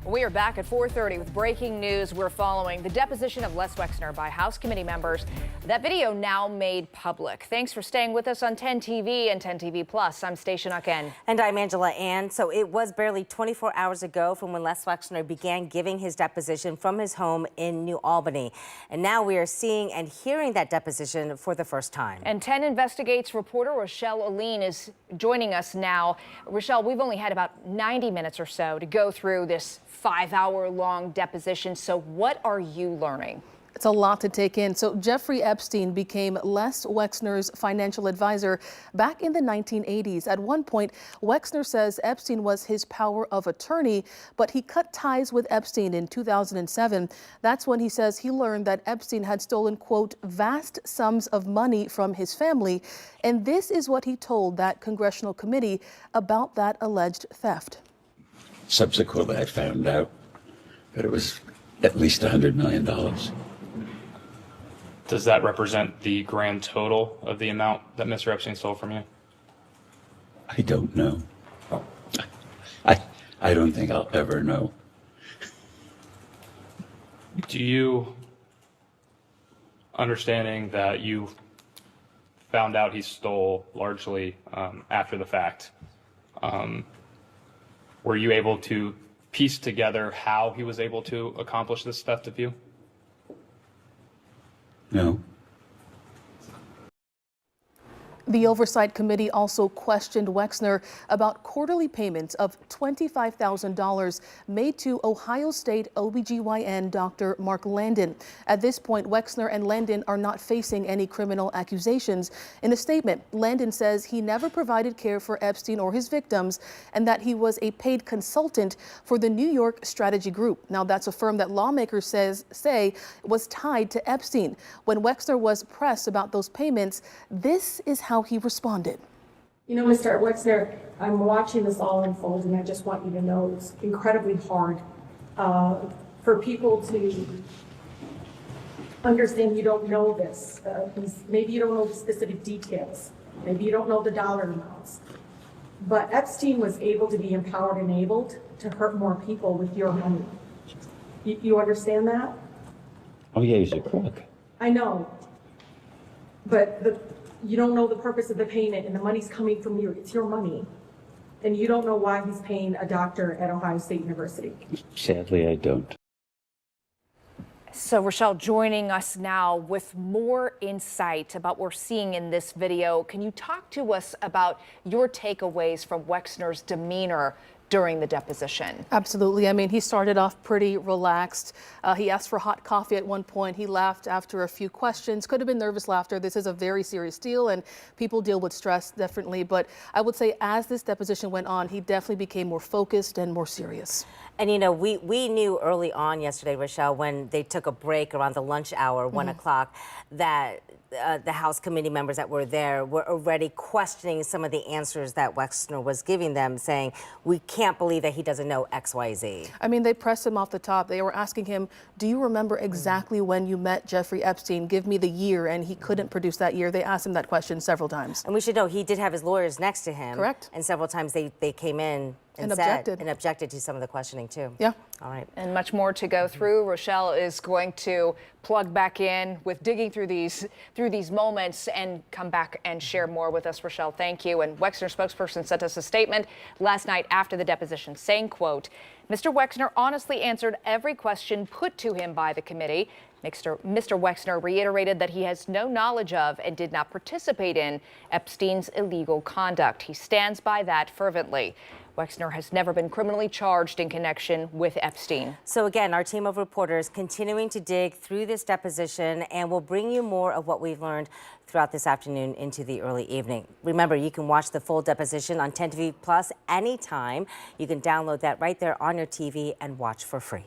We are back at 4:30 with breaking news. We're following the deposition of Les Wexner by House committee members. That video now made public. Thanks for staying with us on 10 TV and 10 TV Plus. I'm Stacia Nucken. And I'm Angela Ann. So it was barely 24 hours ago from when Les Wexner began giving his deposition from his home in New Albany. And now we are seeing and hearing that deposition for the first time. And 10 Investigates reporter Rochelle Aline is joining us now. Rochelle, we've only had about 90 minutes or so to go through this 5-hour-long deposition. So what are you learning? It's a lot to take in. So Jeffrey Epstein became Les Wexner's financial advisor back in the 1980s. At one point, Wexner says Epstein was his power of attorney, but he cut ties with Epstein in 2007. That's when he says he learned that Epstein had stolen, quote, vast sums of money from his family. And this is what he told that congressional committee about that alleged theft. Subsequently, I found out that it was at least $100 million. Does that represent the grand total of the amount that Mr. Epstein stole from you? I don't know. I don't think I'll ever know. Do you, understanding that you found out he stole largely after the fact, were you able to piece together how he was able to accomplish this theft of you? No. The Oversight Committee also questioned Wexner about quarterly payments of $25,000 made to Ohio State OBGYN Dr. Mark Landon. At this point, Wexner and Landon are not facing any criminal accusations. In a statement, Landon says he never provided care for Epstein or his victims and that he was a paid consultant for the New York Strategy Group. Now, that's a firm that lawmakers say was tied to Epstein. When Wexner was pressed about those payments, this is how he responded. You know, Mr. Wexner, I'm watching this all unfold, and I just want you to know it's incredibly hard for people to understand you don't know this. Maybe you don't know the specific details. Maybe you don't know the dollar amounts. But Epstein was able to be empowered and enabled to hurt more people with your money. You understand that? Oh, yeah, he's a crook. I know. But you don't know the purpose of the payment, and the money's coming from you. It's your money. And you don't know why he's paying a doctor at Ohio State University. Sadly, I don't. So Rochelle joining us now with more insight about what we're seeing in this video. Can you talk to us about your takeaways from Wexner's demeanor during the deposition? Absolutely. I mean, he started off pretty relaxed. He asked for hot coffee at one point. He laughed after a few questions. Could have been nervous laughter. This is a very serious deal, and people deal with stress differently. But I would say as this deposition went on, he definitely became more focused and more serious. And, you know, we knew early on yesterday, Rochelle, when they took a break around the lunch hour, 1 o'clock, that the House committee members that were there were already questioning some of the answers that Wexner was giving them, saying, we can't believe that he doesn't know X, Y, Z. I mean, they pressed him off the top. They were asking him, do you remember exactly when you met Jeffrey Epstein? Give me the year. And he couldn't produce that year. They asked him that question several times. And we should know he did have his lawyers next to him. Correct. And several times they came in and objected to some of the questioning too. Yeah. All right. And much more to go through. Rochelle is going to plug back in with digging through these moments and come back and share more with us. Rochelle, thank you. And Wexner spokesperson sent us a statement last night after the deposition saying, quote, Mr. Wexner honestly answered every question put to him by the committee. Mr. Wexner reiterated that he has no knowledge of and did not participate in Epstein's illegal conduct. He stands by that fervently. Wexner has never been criminally charged in connection with Epstein. So again, our team of reporters continuing to dig through this deposition, and we'll bring you more of what we've learned throughout this afternoon into the early evening. Remember, you can watch the full deposition on 10 TV Plus anytime. You can download that right there on your TV and watch for free.